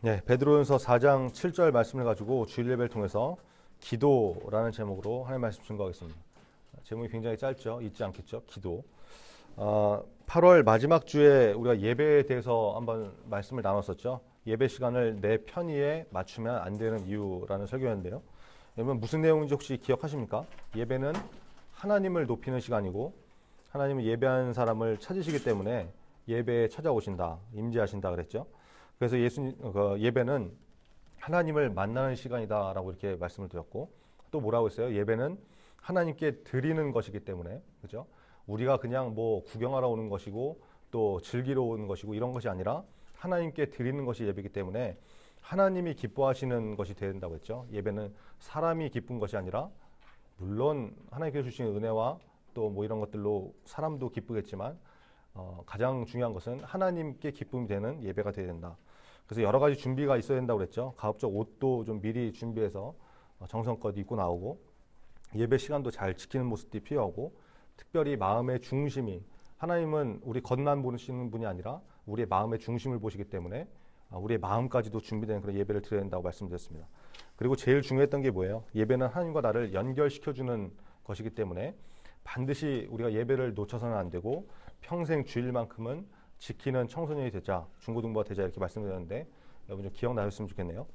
네, 베드로전서 4장 7절 말씀을 가지고 주일 예배를 통해서 기도라는 제목으로 하나님 말씀 증거하겠습니다. 제목이 굉장히 짧죠. 잊지 않겠죠. 기도. 8월 마지막 주에 우리가 예배에 대해서 한번 말씀을 나눴었죠. 예배 시간을 내 편의에 맞추면 안 되는 이유라는 설교였는데요. 여러분 무슨 내용인지 혹시 기억하십니까? 예배는 하나님을 높이는 시간이고 하나님은 예배하는 사람을 찾으시기 때문에 예배에 찾아오신다, 임재하신다 그랬죠. 그래서 예배는 하나님을 만나는 시간이다라고 이렇게 말씀을 드렸고, 또 뭐라고 했어요? 예배는 하나님께 드리는 것이기 때문에, 그죠? 우리가 그냥 뭐 구경하러 오는 것이고 또 즐기러 오는 것이고 이런 것이 아니라 하나님께 드리는 것이 예배이기 때문에 하나님이 기뻐하시는 것이 되야 된다고 했죠. 예배는 사람이 기쁜 것이 아니라, 물론 하나님께서 주신 은혜와 또 뭐 이런 것들로 사람도 기쁘겠지만 가장 중요한 것은 하나님께 기쁨이 되는 예배가 되어야 된다. 그래서 여러 가지 준비가 있어야 된다고 그랬죠. 가급적 옷도 좀 미리 준비해서 정성껏 입고 나오고, 예배 시간도 잘 지키는 모습들이 필요하고, 특별히 마음의 중심이, 하나님은 우리 겉만 보시는 분이 아니라 우리의 마음의 중심을 보시기 때문에 우리의 마음까지도 준비된 그런 예배를 드려야 된다고 말씀드렸습니다. 그리고 제일 중요했던 게 뭐예요? 예배는 하나님과 나를 연결시켜주는 것이기 때문에 반드시 우리가 예배를 놓쳐서는 안 되고 평생 주일만큼은 지키는 청소년이 되자, 중고등부가 되자 이렇게 말씀드렸는데 여러분 좀 기억나셨으면 좋겠네요.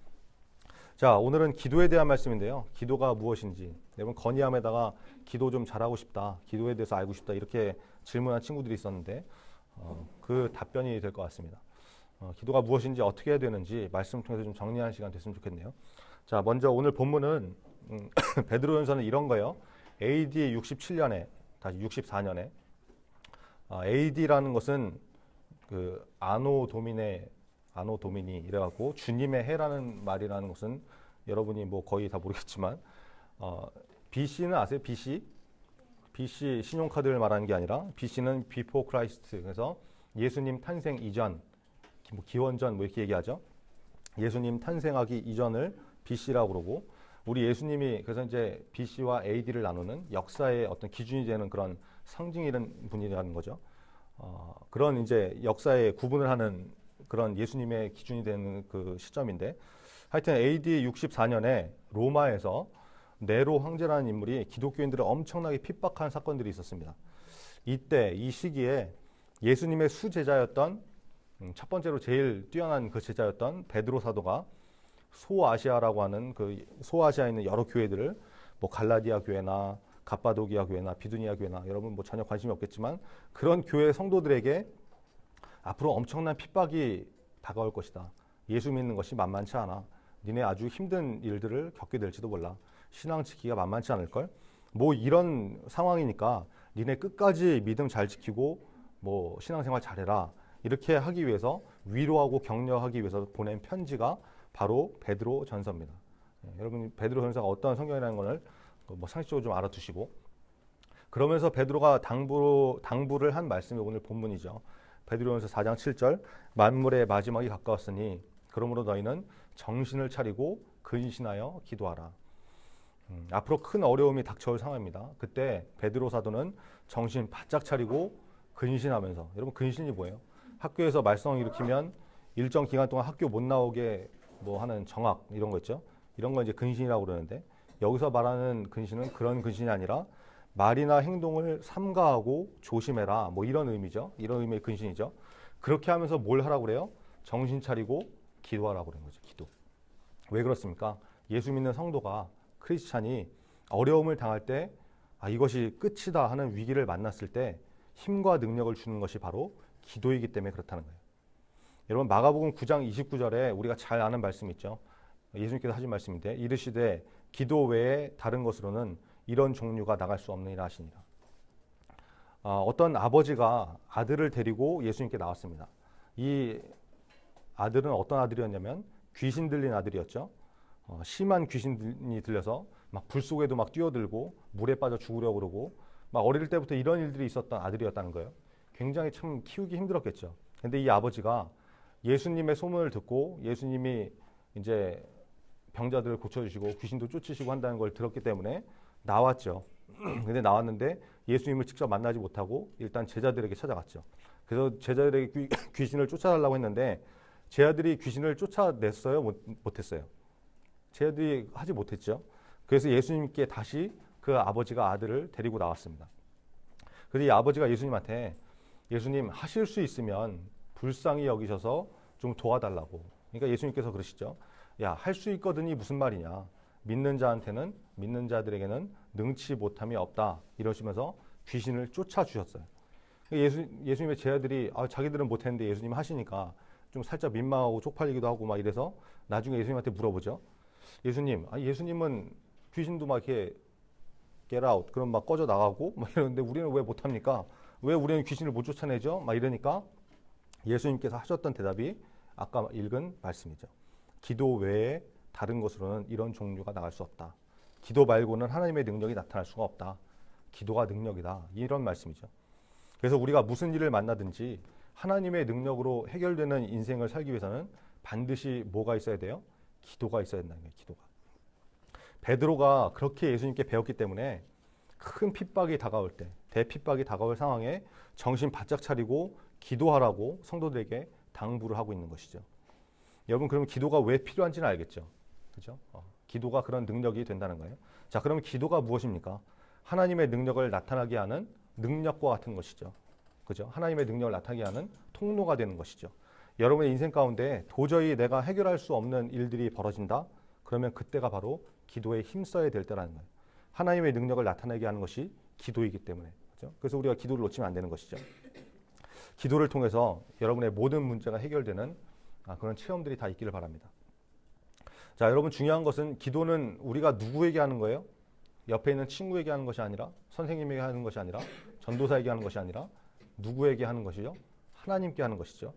자, 오늘은 기도에 대한 말씀인데요. 기도가 무엇인지, 여러분 건의함에다가 기도 좀 잘하고 싶다, 기도에 대해서 알고 싶다 이렇게 질문한 친구들이 있었는데 그 답변이 될 것 같습니다. 기도가 무엇인지 어떻게 해야 되는지 말씀을 통해서 좀 정리하는 시간 됐으면 좋겠네요. 자, 먼저 오늘 본문은 베드로전서는 이런 거예요. AD 67년에 다시 64년에 AD라는 것은 그 아노 도미니 이래갖고 주님의 해라는 말이라는 것은 여러분이 뭐 거의 다 모르겠지만 BC는 아세요? BC 신용카드를 말하는 게 아니라 BC는 Before Christ, 그래서 예수님 탄생 이전, 뭐 기원전 뭐 이렇게 얘기하죠. 예수님 탄생하기 이전을 BC라고 그러고, 우리 예수님이 그래서 이제 BC와 AD를 나누는 역사의 어떤 기준이 되는 그런 상징이라는 분이라는 거죠. 그런 이제 역사의 구분을 하는 그런 예수님의 기준이 되는 그 시점인데, 하여튼 AD 64년에 로마에서 네로 황제라는 인물이 기독교인들을 엄청나게 핍박한 사건들이 있었습니다. 이때 이 시기에 예수님의 수제자였던 첫 번째로 제일 뛰어난 그 제자였던 베드로 사도가 소아시아라고 하는 그 소아시아에 있는 여러 교회들을, 뭐 갈라디아 교회나 갑바도기아 교회나 비두니아 교회나, 여러분 뭐 전혀 관심이 없겠지만 그런 교회 성도들에게 앞으로 엄청난 핍박이 다가올 것이다. 예수 믿는 것이 만만치 않아. 니네 아주 힘든 일들을 겪게 될지도 몰라. 신앙 지키기가 만만치 않을걸. 뭐 이런 상황이니까 니네 끝까지 믿음 잘 지키고 뭐 신앙생활 잘해라. 이렇게 하기 위해서, 위로하고 격려하기 위해서 보낸 편지가 바로 베드로 전서입니다. 여러분 베드로 전서가 어떤 성경이라는 것을 뭐 상식적으로 좀 알아두시고, 그러면서 베드로가 당부를 한 말씀이 오늘 본문이죠. 베드로전서 4장 7절, 만물의 마지막이 가까웠으니 그러므로 너희는 정신을 차리고 근신하여 기도하라. 앞으로 큰 어려움이 닥쳐올 상황입니다. 그때 베드로 사도는 정신 바짝 차리고 근신하면서, 여러분 근신이 뭐예요? 학교에서 말썽 일으키면 일정 기간 동안 학교 못 나오게 뭐 하는 정학 이런 거 있죠. 이런 거 이제 근신이라고 그러는데, 여기서 말하는 근신은 그런 근신이 아니라 말이나 행동을 삼가하고 조심해라, 뭐 이런 의미죠. 이런 의미의 근신이죠. 그렇게 하면서 뭘 하라고 그래요? 정신 차리고 기도하라고 그런 거죠. 기도. 왜 그렇습니까? 예수 믿는 성도가, 크리스찬이 어려움을 당할 때 이것이 끝이다 하는 위기를 만났을 때 힘과 능력을 주는 것이 바로 기도이기 때문에 그렇다는 거예요. 여러분 마가복음 9장 29절에 우리가 잘 아는 말씀 있죠. 예수님께서 하신 말씀인데, 이르시되 기도 외에 다른 것으로는 이런 종류가 나갈 수 없느니라 하시니라. 어떤 아버지가 아들을 데리고 예수님께 나왔습니다. 이 아들은 어떤 아들이었냐면 귀신 들린 아들이었죠. 심한 귀신이 들려서 막 불 속에도 막 뛰어들고 물에 빠져 죽으려고 그러고, 막 어릴 때부터 이런 일들이 있었던 아들이었다는 거예요. 굉장히 참 키우기 힘들었겠죠. 근데 이 아버지가 예수님의 소문을 듣고, 예수님이 이제 병자들을 고쳐주시고 귀신도 쫓으시고 한다는 걸 들었기 때문에 나왔죠. 근데 나왔는데 예수님을 직접 만나지 못하고 일단 제자들에게 찾아갔죠. 그래서 제자들에게 귀신을 쫓아달라고 했는데 제 아들이 귀신을 쫓아냈어요? 못했어요? 제 아들이 하지 못했죠. 그래서 예수님께 다시 그 아버지가 아들을 데리고 나왔습니다. 그래서 이 아버지가 예수님한테 예수님 하실 수 있으면 불쌍히 여기셔서 좀 도와달라고. 그러니까 예수님께서 그러시죠. 야, 할 수 있거든이 무슨 말이냐. 믿는 자들에게는 능치 못함이 없다. 이러시면서 귀신을 쫓아주셨어요. 예수님의 제자들이 자기들은 못했는데 예수님 하시니까 좀 살짝 민망하고 쪽팔리기도 하고 막 이래서 나중에 예수님한테 물어보죠. 예수님, 예수님은 귀신도 막 이렇게 get out, 그럼 막 꺼져 나가고 막 이러는데 우리는 왜 못합니까? 왜 우리는 귀신을 못 쫓아내죠? 막 이러니까 예수님께서 하셨던 대답이 아까 읽은 말씀이죠. 기도 외에 다른 것으로는 이런 종류가 나갈 수 없다. 기도 말고는 하나님의 능력이 나타날 수가 없다. 기도가 능력이다. 이런 말씀이죠. 그래서 우리가 무슨 일을 만나든지 하나님의 능력으로 해결되는 인생을 살기 위해서는 반드시 뭐가 있어야 돼요? 기도가 있어야 된다는 거예요. 기도가. 베드로가 그렇게 예수님께 배웠기 때문에 큰 핍박이 다가올 때, 대핍박이 다가올 상황에 정신 바짝 차리고 기도하라고 성도들에게 당부를 하고 있는 것이죠. 여러분, 그럼 기도가 왜 필요한지는 알겠죠? 그죠? 기도가 그런 능력이 된다는 거예요. 자, 그러면 기도가 무엇입니까? 하나님의 능력을 나타나게 하는 능력과 같은 것이죠. 그죠? 하나님의 능력을 나타나게 하는 통로가 되는 것이죠. 여러분의 인생 가운데 도저히 내가 해결할 수 없는 일들이 벌어진다? 그러면 그때가 바로 기도에 힘써야 될 때라는 거예요. 하나님의 능력을 나타내게 하는 것이 기도이기 때문에. 그죠? 그래서 우리가 기도를 놓치면 안 되는 것이죠. 기도를 통해서 여러분의 모든 문제가 해결되는 그런 체험들이 다 있기를 바랍니다. 자, 여러분, 중요한 것은 기도는 우리가 누구에게 하는 거예요? 옆에 있는 친구에게 하는 것이 아니라, 선생님에게 하는 것이 아니라, 전도사에게 하는 것이 아니라 누구에게 하는 것이죠? 하나님께 하는 것이죠.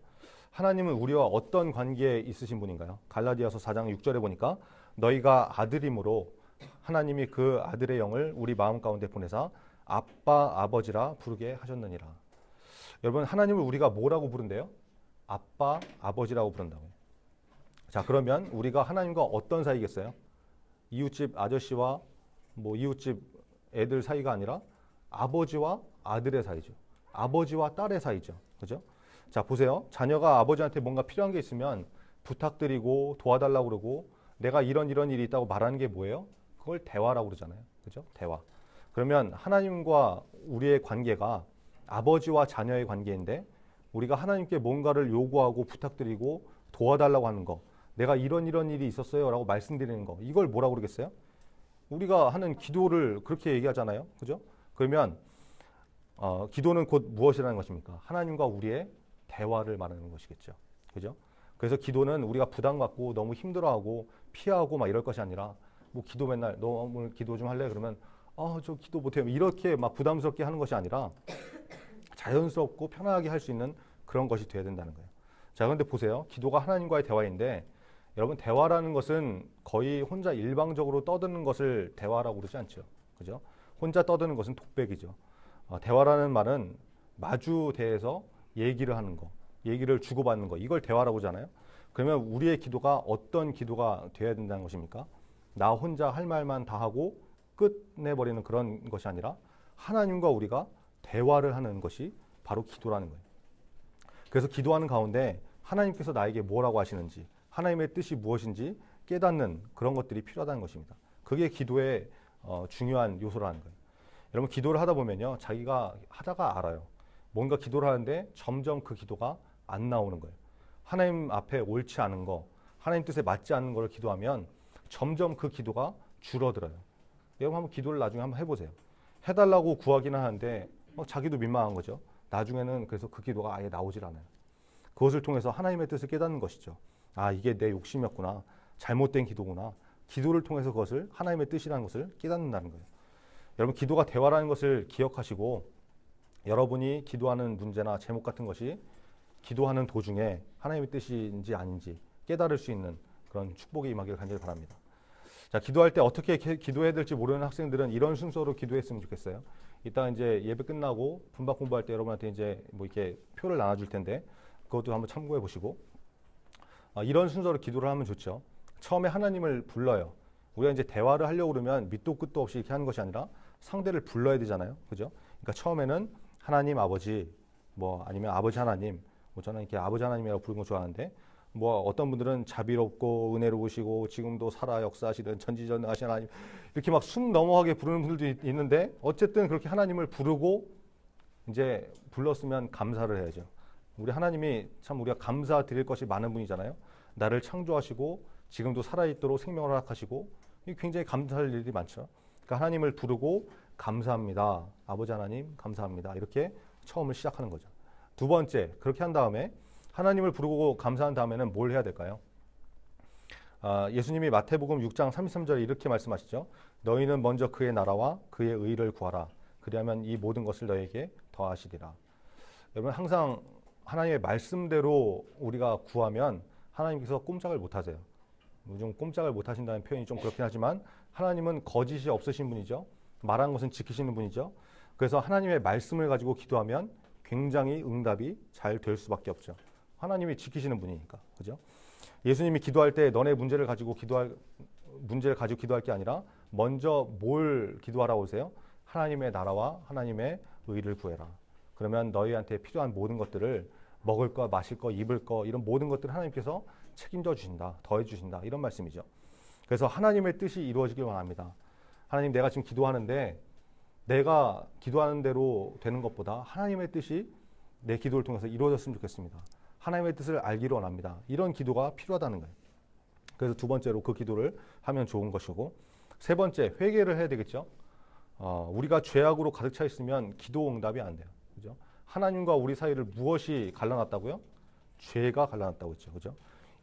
하나님은 우리와 어떤 관계에 있으신 분인가요? 갈라디아서 4장 6절에 보니까 너희가 아들임으로 하나님이 그 아들의 영을 우리 마음 가운데 보내사 아빠 아버지라 부르게 하셨느니라. 여러분, 하나님을 우리가 뭐라고 부른대요? 아빠 아버지라고 부른다고요. 자, 그러면 우리가 하나님과 어떤 사이겠어요? 이웃집 아저씨와 이웃집 애들 사이가 아니라 아버지와 아들의 사이죠. 아버지와 딸의 사이죠. 그죠? 자, 보세요. 자녀가 아버지한테 뭔가 필요한 게 있으면 부탁드리고 도와달라고 그러고 내가 이런 일이 있다고 말하는 게 뭐예요? 그걸 대화라고 그러잖아요. 그죠? 대화. 그러면 하나님과 우리의 관계가 아버지와 자녀의 관계인데 우리가 하나님께 뭔가를 요구하고 부탁드리고 도와달라고 하는 거, 내가 이런 일이 있었어요 라고 말씀드리는 거, 이걸 뭐라고 그러겠어요? 우리가 하는 기도를 그렇게 얘기하잖아요. 그죠? 그러면 기도는 곧 무엇이라는 것입니까? 하나님과 우리의 대화를 말하는 것이겠죠. 그죠? 그래서 기도는 우리가 부담 갖고 너무 힘들어하고 피하고 막 이럴 것이 아니라 기도 맨날 너 오늘 기도 좀 할래? 그러면 저 기도 못해요. 이렇게 막 부담스럽게 하는 것이 아니라 자연스럽고 편하게 할 수 있는 그런 것이 돼야 된다는 거예요. 자, 그런데 보세요. 기도가 하나님과의 대화인데 여러분, 대화라는 것은 거의 혼자 일방적으로 떠드는 것을 대화라고 그러지 않죠. 그죠? 혼자 떠드는 것은 독백이죠. 대화라는 말은 마주 대해서 얘기를 하는 거, 얘기를 주고받는 거, 이걸 대화라고 하잖아요. 그러면 우리의 기도가 어떤 기도가 돼야 된다는 것입니까? 나 혼자 할 말만 다 하고 끝내버리는 그런 것이 아니라 하나님과 우리가 대화를 하는 것이 바로 기도라는 거예요. 그래서 기도하는 가운데 하나님께서 나에게 뭐라고 하시는지, 하나님의 뜻이 무엇인지 깨닫는 그런 것들이 필요하다는 것입니다. 그게 기도의 중요한 요소라는 거예요. 여러분, 기도를 하다 보면요, 자기가 하다가 알아요. 뭔가 기도를 하는데 점점 그 기도가 안 나오는 거예요. 하나님 앞에 옳지 않은 거, 하나님 뜻에 맞지 않는 걸 기도하면 점점 그 기도가 줄어들어요. 여러분, 한번 기도를 나중에 한번 해보세요. 해달라고 구하기는 하는데 자기도 민망한 거죠. 나중에는 그래서 그 기도가 아예 나오질 않아요. 그것을 통해서 하나님의 뜻을 깨닫는 것이죠. 이게 내 욕심이었구나. 잘못된 기도구나. 기도를 통해서 그것을 하나님의 뜻이라는 것을 깨닫는다는 거예요. 여러분, 기도가 대화라는 것을 기억하시고 여러분이 기도하는 문제나 제목 같은 것이 기도하는 도중에 하나님의 뜻인지 아닌지 깨달을 수 있는 그런 축복이 임하기를 간절히 바랍니다. 자, 기도할 때 어떻게 기도해야 될지 모르는 학생들은 이런 순서로 기도했으면 좋겠어요. 이따 이제 예배 끝나고 분박 공부할 때 여러분한테 이제 이렇게 표를 나눠줄 텐데 그것도 한번 참고해 보시고 이런 순서로 기도를 하면 좋죠. 처음에 하나님을 불러요. 우리가 이제 대화를 하려고 그러면 밑도 끝도 없이 이렇게 하는 것이 아니라 상대를 불러야 되잖아요. 그죠? 그러니까 처음에는 하나님 아버지, 아니면 아버지 하나님, 저는 이렇게 아버지 하나님이라고 부르는 거 좋아하는데, 뭐 어떤 분들은 자비롭고 은혜로우시고 지금도 살아 역사하시는 전지전능하신 하나님 이렇게 막 숨 넘어가게 부르는 분들도 있는데 어쨌든 그렇게 하나님을 부르고 이제 불렀으면 감사를 해야죠. 우리 하나님이 참 우리가 감사드릴 것이 많은 분이잖아요. 나를 창조하시고 지금도 살아있도록 생명을 허락하시고 굉장히 감사할 일이 많죠. 그러니까 하나님을 부르고 감사합니다. 아버지 하나님 감사합니다. 이렇게 처음을 시작하는 거죠. 두 번째 그렇게 한 다음에 하나님을 부르고 감사한 다음에는 뭘 해야 될까요? 예수님이 마태복음 6장 33절에 이렇게 말씀하시죠. 너희는 먼저 그의 나라와 그의 의를 구하라. 그리하면 이 모든 것을 너에게 더하시리라. 여러분 항상 하나님의 말씀대로 우리가 구하면 하나님께서 꼼짝을 못 하세요. 좀 꼼짝을 못 하신다는 표현이 좀 그렇긴 하지만 하나님은 거짓이 없으신 분이죠. 말한 것은 지키시는 분이죠. 그래서 하나님의 말씀을 가지고 기도하면 굉장히 응답이 잘 될 수밖에 없죠. 하나님이 지키시는 분이니까. 그죠? 예수님이 기도할 때 너네 문제를 가지고 기도할 게 아니라 먼저 뭘 기도하라고 하세요? 하나님의 나라와 하나님의 의를 구해라. 그러면 너희한테 필요한 모든 것들을 먹을 거, 마실 거, 입을 거 이런 모든 것들을 하나님께서 책임져 주신다. 더해 주신다. 이런 말씀이죠. 그래서 하나님의 뜻이 이루어지길 원합니다. 하나님 내가 지금 기도하는데 내가 기도하는 대로 되는 것보다 하나님의 뜻이 내 기도를 통해서 이루어졌으면 좋겠습니다. 하나님의 뜻을 알기를 원합니다. 이런 기도가 필요하다는 거예요. 그래서 두 번째로 그 기도를 하면 좋은 것이고 세 번째 회개를 해야 되겠죠. 우리가 죄악으로 가득 차 있으면 기도 응답이 안 돼요. 그죠? 하나님과 우리 사이를 무엇이 갈라놨다고요? 죄가 갈라놨다고 했죠. 그죠?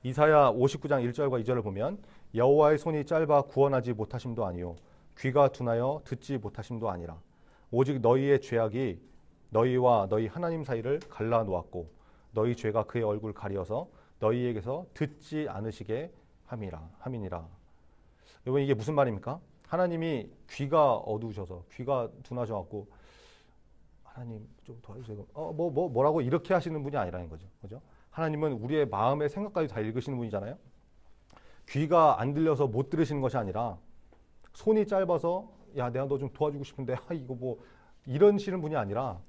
이사야 59장 1절과 2절을 보면 여호와의 손이 짧아 구원하지 못하심도 아니요 귀가 둔하여 듣지 못하심도 아니라 오직 너희의 죄악이 너희와 너희 하나님 사이를 갈라놓았고 너희 죄가 그의 얼굴 가리어서 너희에게서 듣지 않으시게 함이니라. 여러분 이게 무슨 말입니까? 하나님이 귀가 어두우셔서 귀가 둔하셔갖고 하나님 좀 도와주세요. 뭐라고 이렇게 하시는 분이 아니라는 거죠. 그죠? 하나님은 우리의 마음의 생각까지 다 읽으시는 분이잖아요. 귀가 안 들려서 못 들으시는 것이 아니라 손이 짧아서 야 내가 너 좀 도와주고 싶은데 이거 뭐 이러시는 분이 아니라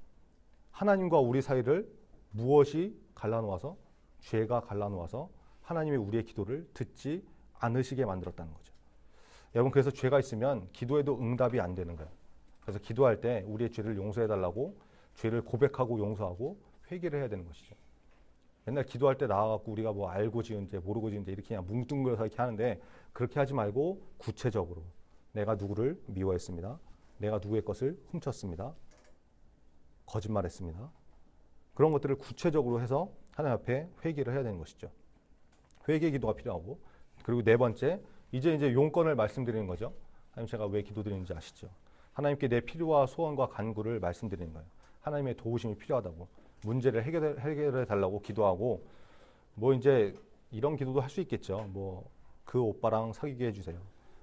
하나님과 우리 사이를 무엇이 갈라놓아서 죄가 갈라놓아서 하나님이 우리의 기도를 듣지 않으시게 만들었다는 거죠. 여러분 그래서 죄가 있으면 기도에도 응답이 안 되는 거예요. 그래서 기도할 때 우리의 죄를 용서해달라고 죄를 고백하고 용서하고 회개를 해야 되는 것이죠. 맨날 기도할 때 나와갖고 우리가 뭐 알고 지은 죄 모르고 지은 죄 이렇게 그냥 뭉뚱그려서 이렇게 하는데 그렇게 하지 말고 구체적으로 내가 누구를 미워했습니다. 내가 누구의 것을 훔쳤습니다. 거짓말했습니다. 그런 것들을 구체적으로 해서 하나님 앞에 회개를 해야 되는 것이죠. 회개 기도가 필요하고 그리고 네 번째 이제 용건을 말씀드리는 거죠. 하나님 제가 왜 기도드리는지 아시죠? 하나님께 내 필요와 소원과 간구를 말씀드리는 거예요. 하나님의 도우심이 필요하다고 문제를 해결해 달라고 기도하고 뭐 이제 이런 기도도 할 수 있겠죠. 뭐 그 오빠랑 사귀게 해주세요.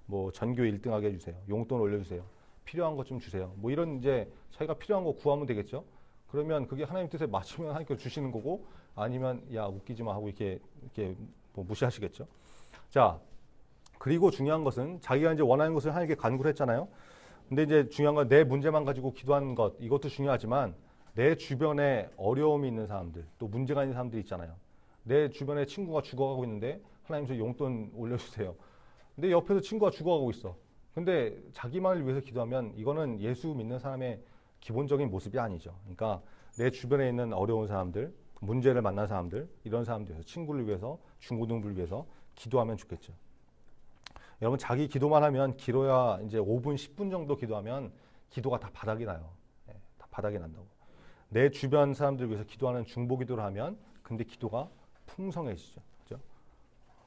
뭐 전교 1등하게 해주세요. 용돈 올려주세요. 필요한 것 좀 주세요. 뭐 이런 이제 자기가 필요한 거 구하면 되겠죠. 그러면 그게 하나님 뜻에 맞추면 하나님께서 주시는 거고 아니면 야 웃기지 마 하고 이렇게 뭐 무시하시겠죠. 자 그리고 중요한 것은 자기가 이제 원하는 것을 하나님께 간구를 했잖아요. 근데 이제 중요한 건 내 문제만 가지고 기도하는 것 이것도 중요하지만 내 주변에 어려움이 있는 사람들 또 문제가 있는 사람들이 있잖아요. 내 주변에 친구가 죽어가고 있는데 하나님 저 용돈 올려주세요. 근데 옆에서 친구가 죽어가고 있어. 근데 자기만을 위해서 기도하면 이거는 예수 믿는 사람의 기본적인 모습이 아니죠. 그러니까 내 주변에 있는 어려운 사람들, 문제를 만난 사람들, 이런 사람들, 친구를 위해서, 중고등부를 위해서 기도하면 좋겠죠. 여러분 자기 기도만 하면 길어야 이제 5분, 10분 정도 기도하면 기도가 다 바닥이 나요. 네, 다 바닥이 난다고. 내 주변 사람들 위해서 기도하는 중보 기도를 하면 근데 기도가 풍성해지죠. 그죠?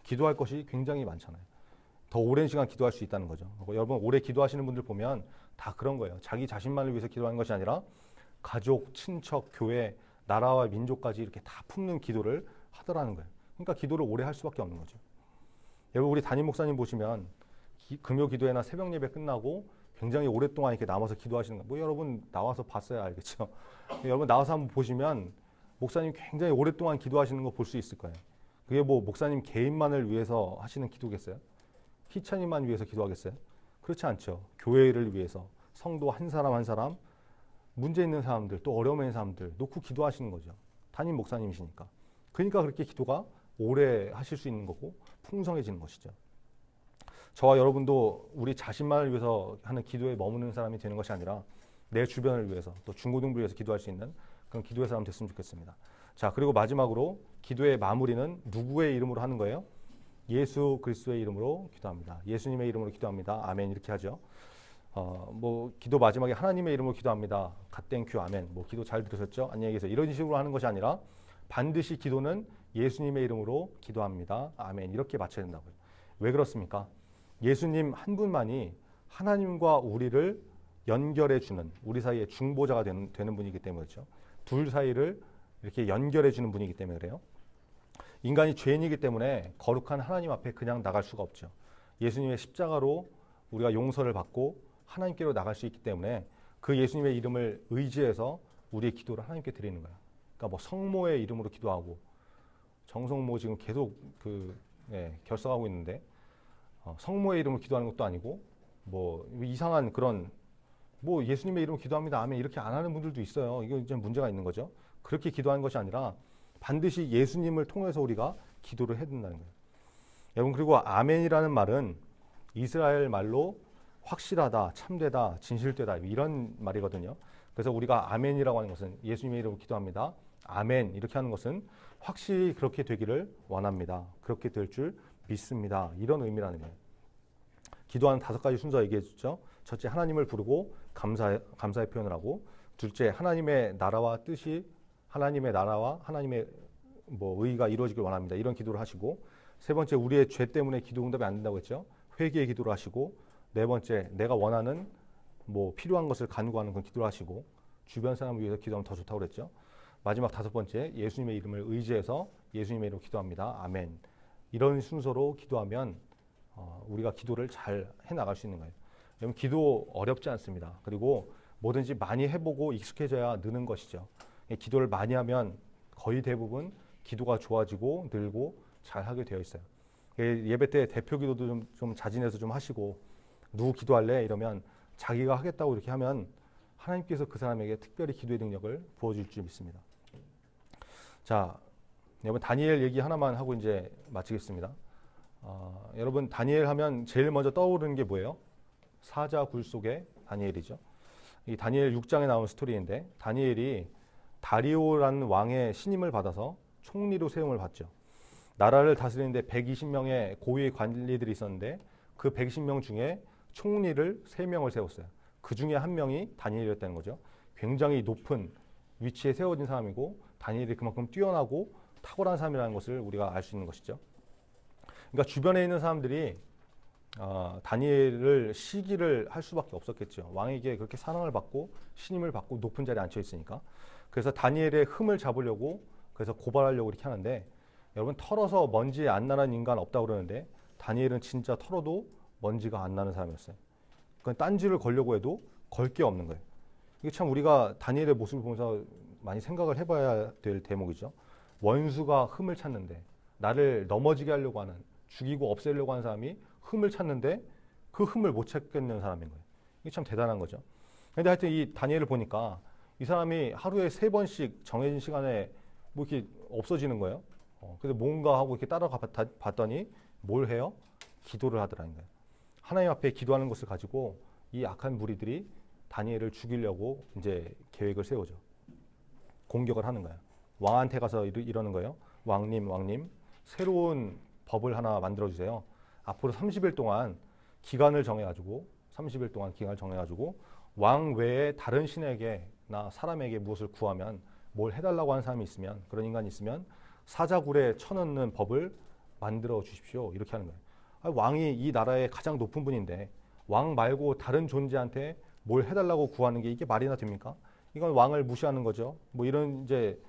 기도할 것이 굉장히 많잖아요. 더 오랜 시간 기도할 수 있다는 거죠. 여러분 오래 기도하시는 분들 보면 다 그런 거예요. 자기 자신만을 위해서 기도하는 것이 아니라 가족, 친척, 교회, 나라와 민족까지 이렇게 다 품는 기도를 하더라는 거예요. 그러니까 기도를 오래 할 수밖에 없는 거죠. 여러분 우리 담임 목사님 보시면 금요 기도회나 새벽 예배 끝나고 굉장히 오랫동안 이렇게 남아서 기도하시는 거. 뭐 여러분 나와서 봤어야 알겠죠. 여러분 나와서 한번 보시면 목사님 굉장히 오랫동안 기도하시는 거 볼 수 있을 거예요. 그게 뭐 목사님 개인만을 위해서 하시는 기도겠어요? 희찬이만 위해서 기도하겠어요? 그렇지 않죠. 교회를 위해서 성도 한 사람 한 사람 문제 있는 사람들 또 어려움 있는 사람들 놓고 기도하시는 거죠. 담임 목사님이시니까. 그러니까 그렇게 기도가 오래 하실 수 있는 거고 풍성해지는 것이죠. 저와 여러분도 우리 자신만을 위해서 하는 기도에 머무는 사람이 되는 것이 아니라 내 주변을 위해서 또 중고등부를 위해서 기도할 수 있는 그런 기도의 사람 됐으면 좋겠습니다. 자, 그리고 마지막으로 기도의 마무리는 누구의 이름으로 하는 거예요? 예수 그리스도의 이름으로 기도합니다. 예수님의 이름으로 기도합니다. 아멘 이렇게 하죠. 뭐 기도 마지막에 하나님의 이름으로 기도합니다. 갓땡큐 아멘. 뭐 기도 잘 들으셨죠? 안녕히 계세요. 이런 식으로 하는 것이 아니라 반드시 기도는 예수님의 이름으로 기도합니다. 아멘 이렇게 마쳐야 된다고요. 왜 그렇습니까? 예수님 한 분만이 하나님과 우리를 연결해 주는 우리 사이의 중보자가 되는 분이기 때문이죠. 둘 사이를 이렇게 연결해 주는 분이기 때문에 그래요. 인간이 죄인이기 때문에 거룩한 하나님 앞에 그냥 나갈 수가 없죠. 예수님의 십자가로 우리가 용서를 받고 하나님께로 나갈 수 있기 때문에 그 예수님의 이름을 의지해서 우리의 기도를 하나님께 드리는 거예요. 그러니까 뭐 성모의 이름으로 기도하고 정성모 지금 계속 결석하고 있는데 성모의 이름으로 기도하는 것도 아니고 뭐 이상한 그런 뭐 예수님의 이름으로 기도합니다. 아멘 이렇게 안 하는 분들도 있어요. 이거 이제 문제가 있는 거죠. 그렇게 기도하는 것이 아니라 반드시 예수님을 통해서 우리가 기도를 해야 된다는 거예요. 여러분 그리고 아멘이라는 말은 이스라엘 말로 확실하다, 참되다, 진실되다 이런 말이거든요. 그래서 우리가 아멘이라고 하는 것은 예수님의 이름으로 기도합니다. 아멘 이렇게 하는 것은 확실히 그렇게 되기를 원합니다. 그렇게 될 줄 믿습니다. 이런 의미라는 거예요. 기도하는 5가지 순서 얘기해 주죠. 첫째, 하나님을 부르고 감사의 표현을 하고, 둘째, 하나님의 나라와 뜻이 하나님의 나라와 하나님의 의가 이루어지길 원합니다. 이런 기도를 하시고, 세 번째, 우리의 죄 때문에 기도 응답이 안 된다고 했죠. 회개의 기도를 하시고, 네 번째, 내가 원하는 필요한 것을 간구하는 그런 기도를 하시고, 주변 사람을 위해서 기도하면 더 좋다고 그랬죠. 마지막 5번째, 예수님의 이름을 의지해서 예수님의 이름으로 기도합니다. 아멘. 이런 순서로 기도하면 우리가 기도를 잘 해나갈 수 있는 거예요. 여러분 기도 어렵지 않습니다. 그리고 뭐든지 많이 해보고 익숙해져야 느는 것이죠. 기도를 많이 하면 거의 대부분 기도가 좋아지고 늘고 잘하게 되어 있어요. 예배 때 대표 기도도 좀 자진해서 좀 하시고 누구 기도할래? 이러면 자기가 하겠다고 이렇게 하면 하나님께서 그 사람에게 특별히 기도의 능력을 부어줄 줄 믿습니다. 자, 여러분 다니엘 얘기 하나만 하고 이제 마치겠습니다. 여러분 다니엘 하면 제일 먼저 떠오르는 게 뭐예요? 사자 굴 속의 다니엘이죠. 이 다니엘 6장에 나온 스토리인데 다니엘이 다리오라는 왕의 신임을 받아서 총리로 세움을 받죠. 나라를 다스리는데 120명의 고위 관리들이 있었는데 그 120명 중에 총리를 3명을 세웠어요. 그 중에 한 명이 다니엘이었다는 거죠. 굉장히 높은 위치에 세워진 사람이고 다니엘이 그만큼 뛰어나고 탁월한 사람이라는 것을 우리가 알 수 있는 것이죠. 그러니까 주변에 있는 사람들이 다니엘을 시기를 할 수밖에 없었겠죠. 왕에게 그렇게 사랑을 받고 신임을 받고 높은 자리에 앉혀 있으니까. 그래서 다니엘의 흠을 잡으려고 그래서 고발하려고 이렇게 하는데 여러분 털어서 먼지 안 나는 인간 없다고 그러는데 다니엘은 진짜 털어도 먼지가 안 나는 사람이었어요. 그건 딴지를 걸려고 해도 걸 게 없는 거예요. 이게 참 우리가 다니엘의 모습을 보면서 많이 생각을 해봐야 될 대목이죠. 원수가 흠을 찾는데 나를 넘어지게 하려고 하는 죽이고 없애려고 하는 사람이 흠을 찾는데 그 흠을 못 찾겠는 사람인 거예요. 이게 참 대단한 거죠. 근데 하여튼 이 다니엘을 보니까 이 사람이 하루에 3번씩 정해진 시간에 이렇게 없어지는 거예요. 그래서 뭔가 하고 이렇게 따라가 봤더니 뭘 해요? 기도를 하더라는 거예요. 하나님 앞에 기도하는 것을 가지고 이 악한 무리들이 다니엘을 죽이려고 이제 계획을 세우죠. 공격을 하는 거예요. 왕한테 가서 이러는 거예요. 왕님, 새로운 법을 하나 만들어 주세요. 앞으로 30일 동안 기간을 정해가지고 왕 외에 다른 신에게나 사람에게 무엇을 구하면 뭘 해달라고 하는 사람이 있으면 그런 인간이 있으면 사자굴에 쳐넣는 법을 만들어 주십시오. 이렇게 하는 거예요. 왕이 이 나라의 가장 높은 분인데 왕 말고 다른 존재한테 뭘 해달라고 구하는 게 이게 말이나 됩니까? 이건 왕을 무시하는 거죠. 이런 이제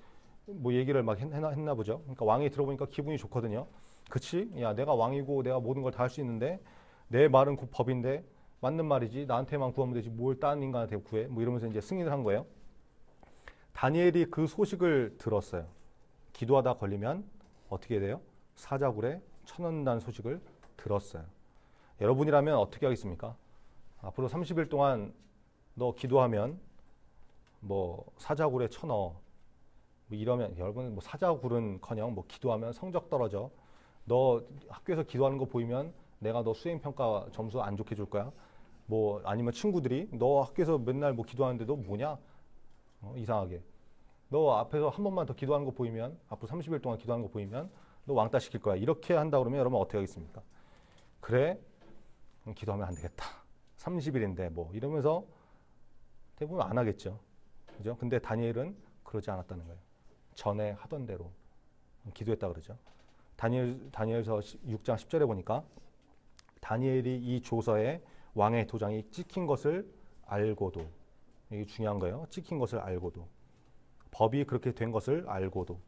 얘기를 막 했나 보죠. 그러니까 왕이 들어보니까 기분이 좋거든요. 그치? 야, 내가 왕이고 내가 모든 걸 다 할 수 있는데 내 말은 곧 법인데 맞는 말이지. 나한테만 구하면 되지. 뭘 다른 인간한테 구해? 이러면서 이제 승인을 한 거예요. 다니엘이 그 소식을 들었어요. 기도하다 걸리면 어떻게 돼요? 사자굴에 쳐넣는다는 소식을 들었어요. 여러분이라면 어떻게 하겠습니까? 앞으로 30일 동안 너 기도하면 사자굴에 쳐넣어. 뭐 이러면 여러분 뭐 사자굴은커녕 뭐 기도하면 성적 떨어져. 너 학교에서 기도하는 거 보이면 내가 너 수행평가 점수 안 좋게 줄 거야. 뭐 아니면 친구들이 너 학교에서 맨날 뭐 기도하는데 너 뭐냐? 이상하게. 너 앞에서 한 번만 더 기도하는 거 보이면 앞으로 30일 동안 기도하는 거 보이면 너 왕따 시킬 거야. 이렇게 한다 그러면 여러분 어떻게 하겠습니까? 그래? 그럼 기도하면 안 되겠다. 30일인데 뭐 이러면서 대부분 안 하겠죠. 그죠? 근데 다니엘은 그러지 않았다는 거예요. 전에 하던 대로 기도했다 그러죠. 다니엘서 6장 10절에 보니까 다니엘이 이 조서에 왕의 도장이 찍힌 것을 알고도, 이게 중요한 거예요. 찍힌 것을 알고도, 법이 그렇게 된 것을 알고도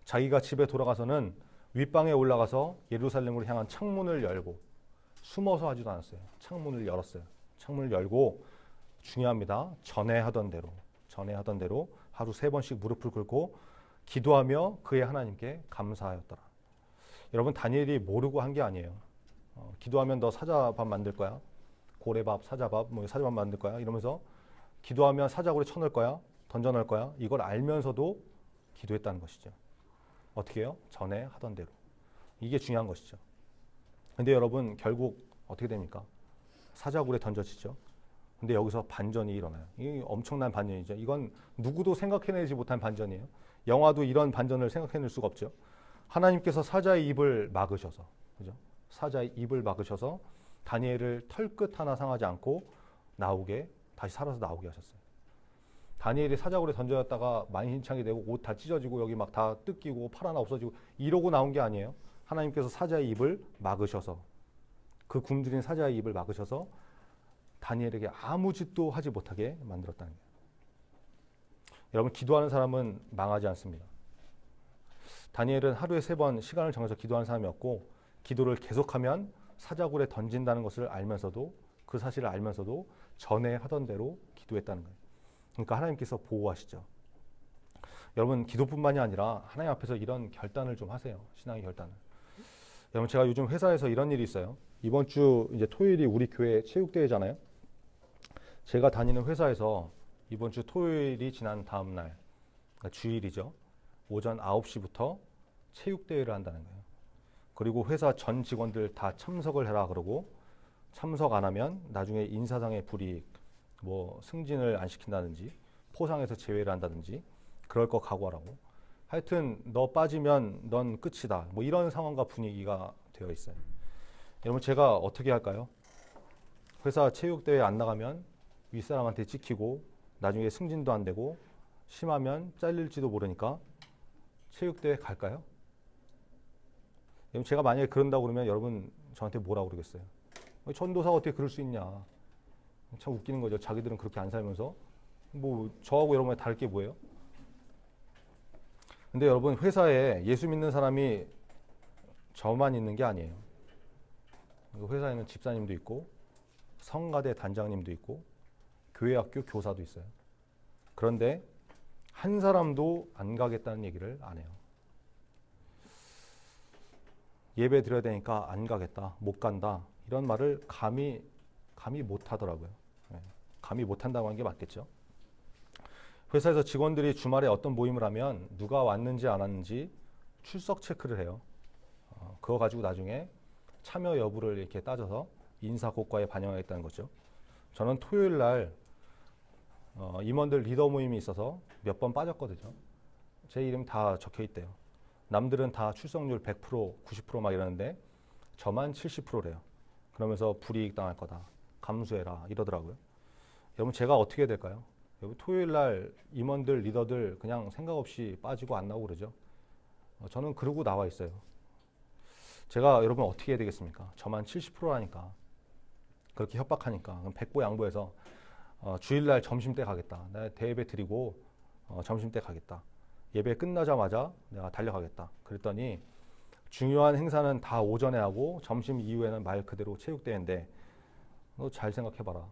자기가 집에 돌아가서는 윗방에 올라가서 예루살렘으로 향한 창문을 열고, 숨어서 하지도 않았어요. 창문을 열었어요. 창문을 열고, 중요합니다. 전에 하던 대로 하루 3번씩 무릎을 꿇고 기도하며 그의 하나님께 감사하였더라. 여러분, 다니엘이 모르고 한 게 아니에요. 기도하면 너 사자밥 만들 거야. 고래밥, 사자밥, 뭐 사자밥 만들 거야. 이러면서 기도하면 사자굴에 쳐넣을 거야. 던져넣을 거야. 이걸 알면서도 기도했다는 것이죠. 어떻게 해요? 전에 하던 대로. 이게 중요한 것이죠. 근데 여러분, 결국 어떻게 됩니까? 사자굴에 던져지죠. 근데 여기서 반전이 일어나요. 이게 엄청난 반전이죠. 이건 누구도 생각해내지 못한 반전이에요. 영화도 이런 반전을 생각해낼 수가 없죠. 하나님께서 사자의 입을 막으셔서, 그죠? 사자의 입을 막으셔서 다니엘을 털끝 하나 상하지 않고 다시 살아서 나오게 하셨어요. 다니엘이 사자굴에 던져졌다가 만신창이 되고 옷 다 찢어지고 여기 막 다 뜯기고 팔 하나 없어지고 이러고 나온 게 아니에요. 하나님께서 사자의 입을 막으셔서, 그 굶주린 사자의 입을 막으셔서 다니엘에게 아무 짓도 하지 못하게 만들었다는 거예요. 여러분, 기도하는 사람은 망하지 않습니다. 다니엘은 하루에 3번 시간을 정해서 기도하는 사람이었고, 기도를 계속하면 사자굴에 던진다는 것을 알면서도, 그 사실을 알면서도 전에 하던 대로 기도했다는 거예요. 그러니까 하나님께서 보호하시죠. 여러분, 기도뿐만이 아니라 하나님 앞에서 이런 결단을 좀 하세요. 신앙의 결단을. 여러분, 제가 요즘 회사에서 이런 일이 있어요. 이번 주 이제 토요일이 우리 교회 체육대회잖아요. 제가 다니는 회사에서 이번 주 토요일이 지난 다음 날, 그러니까 주일이죠. 오전 9시부터 체육대회를 한다는 거예요. 그리고 회사 전 직원들 다 참석을 해라 그러고, 참석 안 하면 나중에 인사상의 불이익, 뭐 승진을 안 시킨다든지 포상에서 제외를 한다든지 그럴 거 각오하라고. 하여튼 너 빠지면 넌 끝이다. 뭐 이런 상황과 분위기가 되어 있어요. 여러분, 제가 어떻게 할까요? 회사 체육대회 안 나가면 윗사람한테 찍히고 나중에 승진도 안 되고 심하면 잘릴지도 모르니까 체육대회 갈까요? 여러분, 제가 만약에 그런다고 그러면 여러분 저한테 뭐라고 그러겠어요? 전도사가 어떻게 그럴 수 있냐. 참 웃기는 거죠. 자기들은 그렇게 안 살면서 뭐 저하고 여러분이 다를 게 뭐예요? 근데 여러분, 회사에 예수 믿는 사람이 저만 있는 게 아니에요. 회사에는 집사님도 있고 성가대 단장님도 있고 교회 학교 교사도 있어요. 그런데 한 사람도 안 가겠다는 얘기를 안 해요. 예배 드려야 되니까 안 가겠다, 못 간다, 이런 말을 감히 못 하더라고요. 감히 못 한다고 하는 게 맞겠죠. 회사에서 직원들이 주말에 어떤 모임을 하면 누가 왔는지 안 왔는지 출석 체크를 해요. 그거 가지고 나중에 참여 여부를 이렇게 따져서 인사고과에 반영하겠다는 거죠. 저는 토요일 날 임원들 리더 모임이 있어서 몇 번 빠졌거든요. 제 이름 다 적혀 있대요. 남들은 다 출석률 100%, 90% 막 이러는데 저만 70%래요. 그러면서 불이익 당할 거다, 감수해라 이러더라고요. 여러분, 제가 어떻게 해야 될까요? 여러분, 토요일 날 임원들, 리더들 그냥 생각 없이 빠지고 안 나오고 그러죠. 저는 그러고 나와 있어요. 제가 여러분 어떻게 해야 되겠습니까? 저만 70%라니까. 그렇게 협박하니까. 그럼 백보 양보해서 주일날 점심때 가겠다. 내가 대예배 드리고 점심때 가겠다. 예배 끝나자마자 내가 달려가겠다. 그랬더니 중요한 행사는 다 오전에 하고 점심 이후에는 말 그대로 체육대회인데 너 잘 생각해봐라.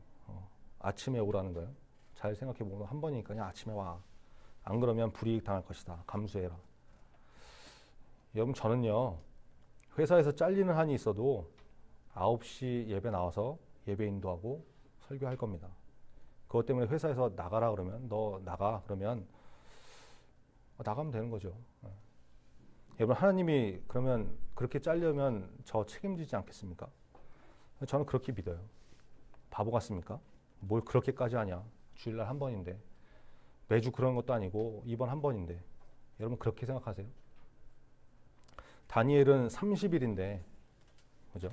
아침에 오라는 거예요. 잘 생각해보면 한 번이니까 그냥 아침에 와. 안 그러면 불이익 당할 것이다. 감수해라. 여러분, 저는요, 회사에서 잘리는 한이 있어도 9시 예배 나와서 예배 인도하고 설교할 겁니다. 그것 때문에 회사에서 나가라 그러면 너 나가 그러면 나가면 되는 거죠. 여러분, 하나님이 그러면 그렇게 짜려면 저 책임지지 않겠습니까? 저는 그렇게 믿어요. 바보 같습니까? 뭘 그렇게까지 하냐? 주일날 한 번인데, 매주 그런 것도 아니고 이번 한 번인데, 여러분 그렇게 생각하세요? 다니엘은 30일인데, 그죠?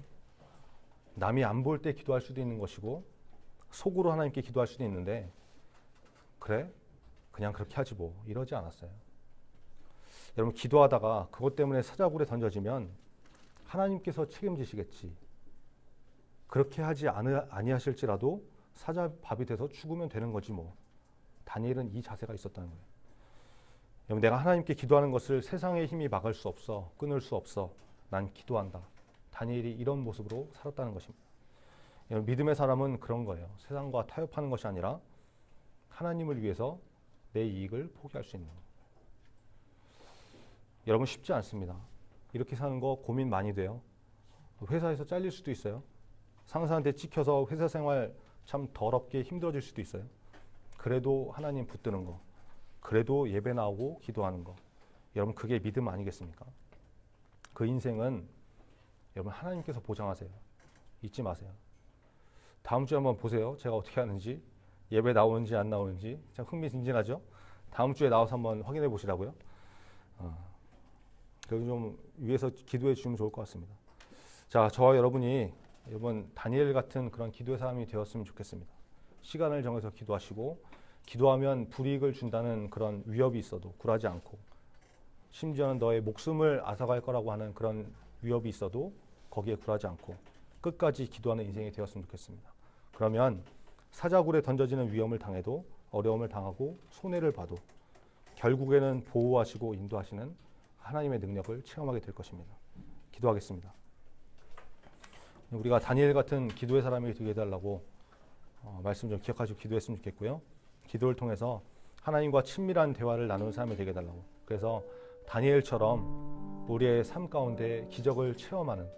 남이 안 볼 때 기도할 수도 있는 것이고 속으로 하나님께 기도할 수도 있는데, 그래? 그냥 그렇게 하지 뭐, 이러지 않았어요. 여러분, 기도하다가 그것 때문에 사자굴에 던져지면 하나님께서 책임지시겠지, 그렇게 하지 아니하실지라도 사자밥이 돼서 죽으면 되는 거지 뭐. 다니엘은 이 자세가 있었다는 거예요. 여러분, 내가 하나님께 기도하는 것을 세상의 힘이 막을 수 없어, 끊을 수 없어, 난 기도한다. 다니엘이 이런 모습으로 살았다는 것입니다. 여러분, 믿음의 사람은 그런 거예요. 세상과 타협하는 것이 아니라 하나님을 위해서 내 이익을 포기할 수 있는 거. 여러분, 쉽지 않습니다. 이렇게 사는 거 고민 많이 돼요. 회사에서 잘릴 수도 있어요. 상사한테 찍혀서 회사 생활 참 더럽게 힘들어질 수도 있어요. 그래도 하나님 붙드는 거, 그래도 예배 나오고 기도하는 거, 여러분 그게 믿음 아니겠습니까? 그 인생은 여러분 하나님께서 보장하세요. 잊지 마세요. 다음 주에 한번 보세요. 제가 어떻게 하는지, 예배 나오는지 안 나오는지 참 흥미진진하죠? 다음 주에 나와서 한번 확인해 보시라고요. 그리고 좀 위에서 기도해 주시면 좋을 것 같습니다. 자, 저와 여러분이 이번 다니엘 같은 그런 기도의 사람이 되었으면 좋겠습니다. 시간을 정해서 기도하시고, 기도하면 불이익을 준다는 그런 위협이 있어도 굴하지 않고, 심지어는 너의 목숨을 앗아갈 거라고 하는 그런 위협이 있어도 거기에 굴하지 않고 끝까지 기도하는 인생이 되었으면 좋겠습니다. 그러면 사자굴에 던져지는 위험을 당해도, 어려움을 당하고 손해를 봐도 결국에는 보호하시고 인도하시는 하나님의 능력을 체험하게 될 것입니다. 기도하겠습니다. 우리가 다니엘 같은 기도의 사람이 되게 해달라고 말씀 좀 기억하시고 기도했으면 좋겠고요. 기도를 통해서 하나님과 친밀한 대화를 나누는 사람이 되게 해달라고. 그래서 다니엘처럼 우리의 삶 가운데 기적을 체험하는,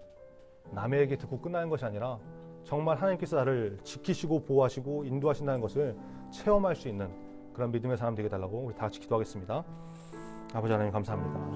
남에게 듣고 끝나는 것이 아니라 정말 하나님께서 나를 지키시고 보호하시고 인도하신다는 것을 체험할 수 있는 그런 믿음의 사람 되게 해달라고 우리 다 같이 기도하겠습니다. 아버지 하나님 감사합니다.